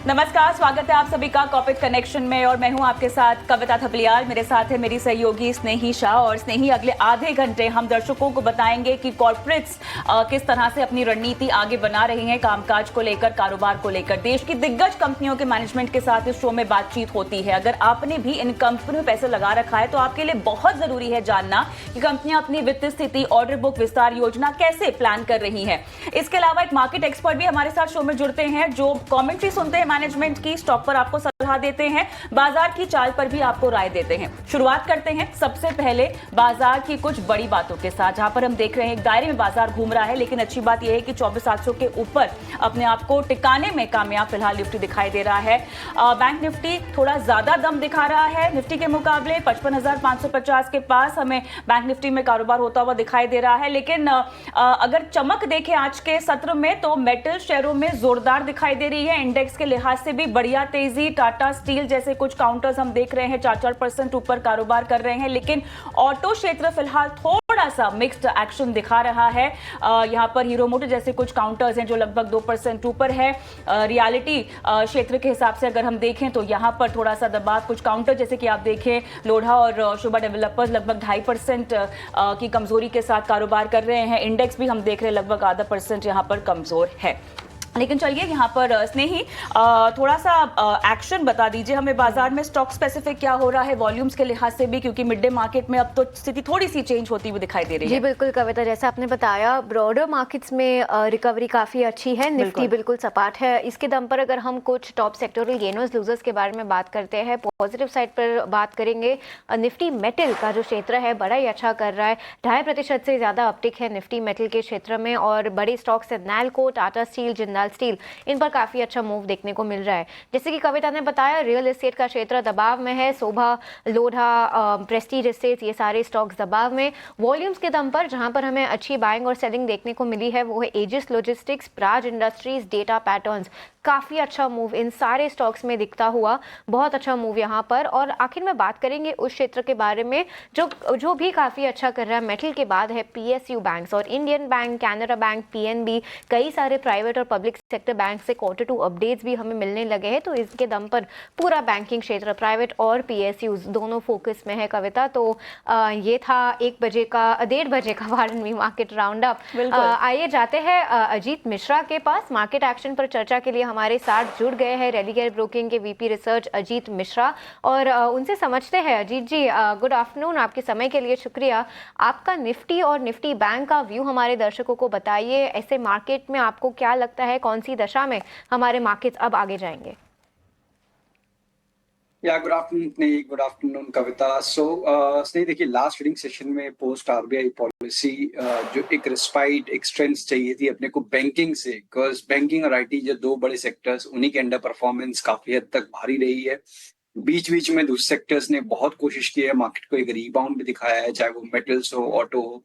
नमस्कार, स्वागत है आप सभी का कॉर्पोरेट कनेक्शन में और मैं हूं आपके साथ कविता थपलियाल। मेरे साथ है मेरी सहयोगी स्नेही शाह। और स्नेही, अगले आधे घंटे हम दर्शकों को बताएंगे कि कॉर्पोरेट्स किस तरह से अपनी रणनीति आगे बना रही हैं कामकाज को लेकर, कारोबार को लेकर। देश की दिग्गज कंपनियों के मैनेजमेंट के साथ इस शो में बातचीत होती है। अगर आपने भी इन कंपनियों में पैसे लगा रखा है तो आपके लिए बहुत जरूरी है जानना कि कंपनियां अपनी वित्तीय स्थिति, ऑर्डर बुक विस्तार योजना कैसे प्लान कर रही हैं। इसके अलावा एक मार्केट एक्सपर्ट भी हमारे साथ शो में जुड़ते हैं जो कमेंट्री सुनते हैं मैनेजमेंट की, स्टॉक पर आपको सलाह देते हैं, बाजार की चाल पर भी आपको राय देते हैं। शुरुआत करते हैं सबसे पहले बाजार की कुछ बड़ी बातों के साथ, जहां पर हम देख रहे हैं एक दायरे में बाजार घूम रहा है, लेकिन अच्छी बात यह है कि 24,700 के ऊपर अपने आप को टिकाने में कामयाब फिलहाल निफ्टी दिखाई दे रहा है। बैंक निफ्टी थोड़ा ज्यादा दम दिखा रहा है निफ्टी के मुकाबले, 55,550 के पास हमें बैंक निफ्टी में कारोबार होता हुआ दिखाई दे रहा है। लेकिन अगर चमक देखें आज के सत्र में तो मेटल शेयरों में जोरदार दिखाई दे रही है। इंडेक्स के लिहाज से भी बढ़िया तेजी, टाटा स्टील जैसे कुछ काउंटर्स हम देख रहे हैं 4-4% ऊपर कारोबार कर रहे हैं। लेकिन ऑटो क्षेत्र फिलहाल थोड़ा सा मिक्स्ड एक्शन दिखा रहा है। यहां पर हीरो मोटर जैसे कुछ काउंटर्स हैं जो लगभग 2% ऊपर है। रियलिटी क्षेत्र के हिसाब से अगर हम देखें तो यहां पर थोड़ा सा दबाव, कुछ काउंटर जैसे कि आप देखें लोढ़ा और शुभा डेवलपर्स लगभग 2.5% की कमजोरी के साथ कारोबार कर रहे हैं। इंडेक्स भी हम देख रहे हैं लगभग 0.5% यहां पर कमजोर है। लेकिन चलिए यहाँ पर स्नेही थोड़ा सा एक्शन बता दीजिए हमें बाजार में, स्टॉक स्पेसिफिक क्या हो रहा है वॉल्यूम्स के लिहाज से भी, क्योंकि मिड डे मार्केट में अब तो स्थिति थोड़ी सी चेंज होती हुई दिखाई दे रही है। जी बिल्कुल कविता, जैसा आपने बताया ब्रॉडर मार्केट्स में रिकवरी काफ़ी अच्छी है। निफ्टी बिल्कुल सपाट है। इसके दम पर अगर हम कुछ टॉप सेक्टोरल गेनर्स लूजर्स के बारे में बात करते हैं, पॉजिटिव साइड पर बात करेंगे, निफ्टी मेटल का जो क्षेत्र है बड़ा ही अच्छा कर रहा है। 2.5% से ज़्यादा अपटिक है निफ्टी मेटल के क्षेत्र में। और बड़े स्टॉक्स है नैल्को, टाटा स्टील, जिंदाल स्टील, इन पर काफी अच्छा मूव देखने को मिल रहा है। जैसे कि कविता ने बताया, रियल एस्टेट का क्षेत्र दबाव में है। शोभा, लोढ़ा, प्रेस्टीज एस्टेट्स, ये सारे स्टॉक्स दबाव में। वॉल्यूम्स के दम पर जहां पर हमें अच्छी बाइंग और सेलिंग देखने को मिली है वो है Aegis logistics, Praj industries, data patterns. काफ़ी अच्छा मूव इन सारे स्टॉक्स में दिखता हुआ, बहुत अच्छा मूव यहाँ पर। और आखिर में बात करेंगे उस क्षेत्र के बारे में जो भी काफ़ी अच्छा कर रहा है। मेटल के बाद है पीएसयू बैंक्स और Indian bank, Canara bank, PNB, कई सारे प्राइवेट और पब्लिक सेक्टर बैंक से Q2 अपडेट्स भी हमें मिलने लगे हैं। तो इसके दम पर पूरा बैंकिंग क्षेत्र, प्राइवेट और पीएसयूज दोनों फोकस में है कविता। तो ये था 1:30 बजे का वारनवी मार्केट राउंड अप। आइए जाते हैं अजीत मिश्रा के पास। मार्केट एक्शन पर चर्चा के लिए हमारे साथ जुड़ गए हैं रेलिगेयर ब्रोकिंग के वीपी रिसर्च अजीत मिश्रा, और उनसे समझते हैं। अजीत जी, गुड आफ्टरनून, आपके समय के लिए शुक्रिया। आपका निफ्टी और निफ्टी बैंक का व्यू हमारे दर्शकों को बताइए। ऐसे मार्केट में आपको क्या लगता है, कौन सी दशा में हमारे मार्केट्स अब आगे जाएंगे? गुड आफ्टरनून कविता। स्नेही, देखिए लास्ट ट्रेडिंग सेशन में पोस्ट आरबीआई पॉलिसी जो एक रिस्पाइट, एक स्ट्रेंथ चाहिए थी अपने को बैंकिंग से, बिकॉज बैंकिंग और आईटी जो दो बड़े सेक्टर्स, उन्हीं के अंडर परफॉर्मेंस काफी हद तक भारी रही है। बीच बीच में दूसरे सेक्टर्स ने बहुत कोशिश की है, मार्केट को एक रीबाउंड भी दिखाया है, चाहे वो मेटल्स हो, ऑटो हो।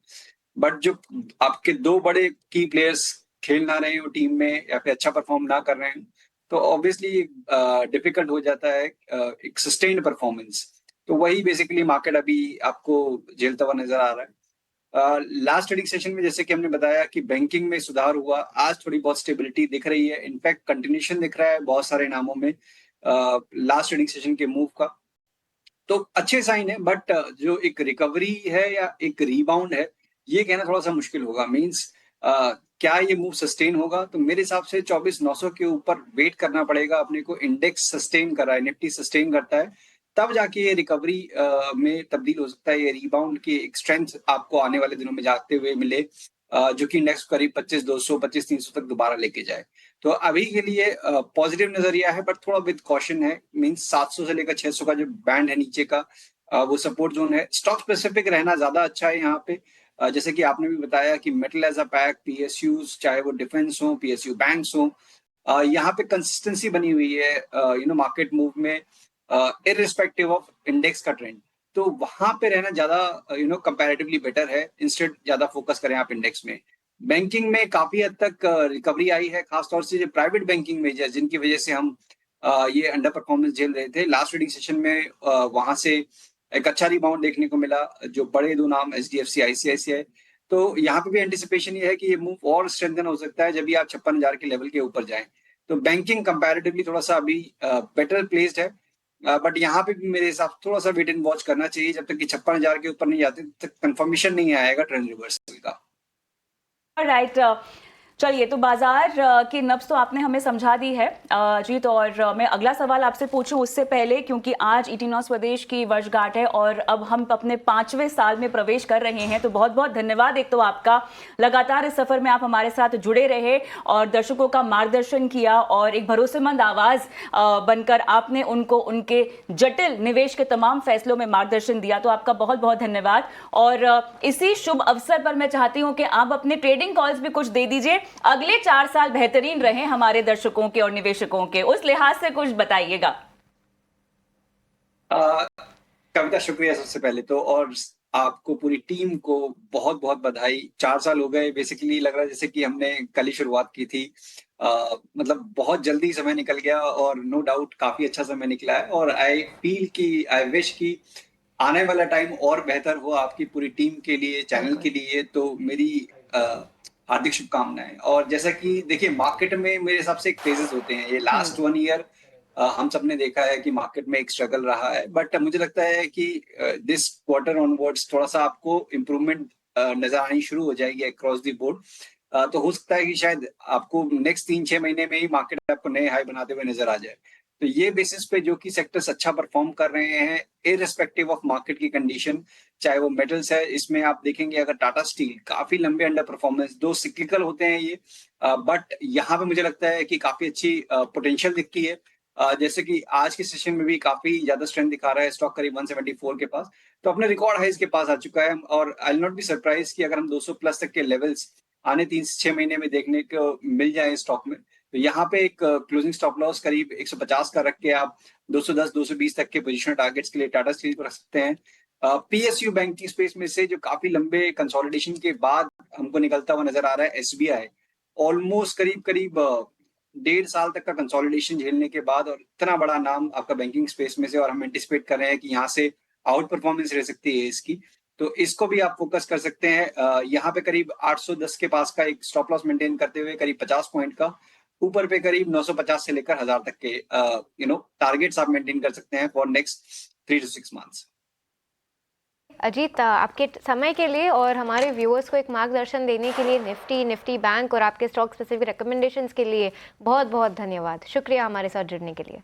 बट जो आपके दो बड़े की प्लेयर्स खेल ना रहे हो टीम में या फिर अच्छा परफॉर्म ना कर रहे हैं तो ऑब्वियसली डिफिकल्ट हो जाता है एक सस्टेन्ड परफॉर्मेंस। तो वही बेसिकली मार्केट अभी आपको झेलता हुआ नजर आ रहा है। लास्ट ट्रेडिंग सेशन में जैसे कि हमने बताया कि बैंकिंग में सुधार हुआ, आज थोड़ी बहुत स्टेबिलिटी दिख रही है, इनफैक्ट कंटिन्यूशन दिख रहा है बहुत सारे नामों में लास्ट ट्रेडिंग सेशन के मूव का। तो अच्छे साइन है, बट जो एक रिकवरी है या एक रीबाउंड है ये कहना थोड़ा सा मुश्किल होगा। मींस क्या ये मूव सस्टेन होगा? तो मेरे हिसाब से 24,900 के ऊपर वेट करना पड़ेगा अपने को। इंडेक्स सस्टेन कर रहा है, निफ्टी सस्टेन करता है, तब जाके ये रिकवरी में तब्दील हो सकता है। ये रिबाउंड की एक स्ट्रेंथ आपको आने वाले दिनों में जाते हुए मिले, जो कि इंडेक्स करीब 25,200, 25,300 तक दोबारा लेके जाए। तो अभी के लिए पॉजिटिव नजरिया है, बट थोड़ा विद कॉशन है। मींस 700 से लेकर 600 का जो बैंड है नीचे का, वो सपोर्ट जोन है। स्टॉक स्पेसिफिक रहना ज्यादा अच्छा है यहाँ पे। जैसे कि आपने भी बताया कि metal as a pack, PSUs, चाहे वो डिफेंस हो, पीएसयू बैंक्स हो, यहाँ पे कंसिस्टेंसी बनी हुई है मार्केट मूव में, इररिस्पेक्टिव ऑफ इंडेक्स का ट्रेंड। तो वहां पे रहना ज्यादा कंपैरेटिवली बेटर है, इंस्टेड ज्यादा फोकस करें आप इंडेक्स में। बैंकिंग में काफी हद तक रिकवरी आई है, खासतौर से जो प्राइवेट बैंकिंग मेजर जिनकी वजह से हम ये अंडर परफॉर्मेंस झेल रहे थे लास्ट ट्रेडिंग सेशन में, वहां से एक अच्छा रिबाउंड देखने को मिला। जो बड़े दो नाम एचडीएफसी, आईसीआईसीआई, तो यहाँ पे भी एंटिसिपेशन ये है कि ये मूव और स्ट्रेंथन हो सकता है जब भी आप 56,000 के लेवल के ऊपर जाएं। तो बैंकिंग कंपैरेटिवली थोड़ा सा अभी बेटर प्लेस्ड है, बट यहाँ पे भी मेरे हिसाब से थोड़ा सा वेट एंड वॉच करना चाहिए जब तक कि 56,000 के ऊपर नहीं जाते, तब तक कंफर्मेशन नहीं आएगा ट्रेंड रिवर्सल का। राइट, चलिए, तो बाजार की नब्ज तो आपने हमें समझा दी है जीत, और मैं अगला सवाल आपसे पूछूं उससे पहले, क्योंकि आज ईटी नौ स्वदेश की वर्षगांठ है और अब हम अपने 5वें साल में प्रवेश कर रहे हैं, तो बहुत बहुत धन्यवाद एक तो आपका। लगातार इस सफर में आप हमारे साथ जुड़े रहे और दर्शकों का मार्गदर्शन किया और एक भरोसेमंद आवाज बनकर आपने उनको उनके जटिल निवेश के तमाम फैसलों में मार्गदर्शन दिया, तो आपका बहुत बहुत धन्यवाद। और इसी शुभ अवसर पर मैं चाहती हूं कि आप अपने ट्रेडिंग कॉल्स भी कुछ दे दीजिए, अगले 4 साल बेहतरीन रहे हमारे दर्शकों के और निवेशकों के, उस लिहाज से कुछ बताइएगा। कविता, शुक्रिया सबसे पहले तो, और आपको पूरी टीम को बहुत बहुत बधाई। 4 साल हो गए, बेसिकली लग रहा है जैसे कि हमने कल ही शुरुआत की थी। मतलब बहुत जल्दी समय निकल गया और नो डाउट काफी अच्छा समय निकला है, और आई फील कि आई विश कि आने वाला टाइम और बेहतर हो आपकी पूरी टीम के लिए, चैनल के लिए। तो मेरी हार्दिक शुभकामनाएं। और जैसा कि देखिए, मार्केट में मेरे हिसाब से एक फेजेस होते हैं। ये लास्ट 1 ईयर हम सब ने देखा है कि मार्केट में एक स्ट्रगल रहा है, बट मुझे लगता है कि दिस क्वार्टर ऑनवर्ड्स थोड़ा सा आपको इम्प्रूवमेंट नजर आनी शुरू हो जाएगी अक्रॉस द बोर्ड। तो हो सकता है कि शायद आपको नेक्स्ट 3-6 महीने में ही मार्केट आपको नए हाई बनाते हुए नजर आ जाए। तो ये बेसिस पे जो कि सेक्टर्स अच्छा परफॉर्म कर रहे हैं इररिस्पेक्टिव ऑफ मार्केट की कंडीशन, चाहे वो मेटल्स है, इसमें आप देखेंगे अगर टाटा स्टील काफी लंबे अंडर परफॉर्मेंस, दो सिक्लिकल होते हैं ये, बट यहाँ पे मुझे लगता है कि काफी अच्छी पोटेंशियल दिखती है। जैसे कि आज के सेशन में भी काफी ज्यादा स्ट्रेंथ दिखा रहा है स्टॉक, करीब 174 के पास, तो अपने रिकॉर्ड हाइज के पास आ चुका है। और I will not be surprise कि अगर हम 200 प्लस तक के लेवल्स आने 3 से 6 महीने में देखने को मिल जाए स्टॉक में, तो यहाँ पे एक क्लोजिंग स्टॉप लॉस करीब 150 का रख के आप 210-220 तक के पोजीशनल टारगेट्स के लिए टाटा स्टील को रख सकते हैं। पीएसयू बैंक की स्पेस में से जो काफी लंबे कंसोलिडेशन के बाद हमको निकलता हुआ नजर आ रहा है, एसबीआई ऑलमोस्ट करीब करीब 1.5 साल तक का कंसोलिडेशन झेलने के बाद, और इतना बड़ा नाम आपका बैंकिंग स्पेस में से, और हम एंटिसिपेट कर रहे हैं कि यहाँ से आउट परफॉर्मेंस रह सकती है इसकी, तो इसको भी आप फोकस कर सकते हैं। यहाँ पे करीब 810 के पास का एक स्टॉप लॉस मेंटेन करते हुए करीब 50 पॉइंट का, ऊपर पे करीब 950 से लेकर 1000 तक के टारगेट्स आप मेंटेन कर सकते हैं for next 3 to 6 months. Ajit, आपके समय के लिए और हमारे व्यूअर्स को एक मार्गदर्शन देने के लिए निफ्टी बैंक और आपके स्टॉक स्पेसिफिक रिकमेंडेशंस के लिए बहुत बहुत धन्यवाद। शुक्रिया हमारे साथ जुड़ने के लिए।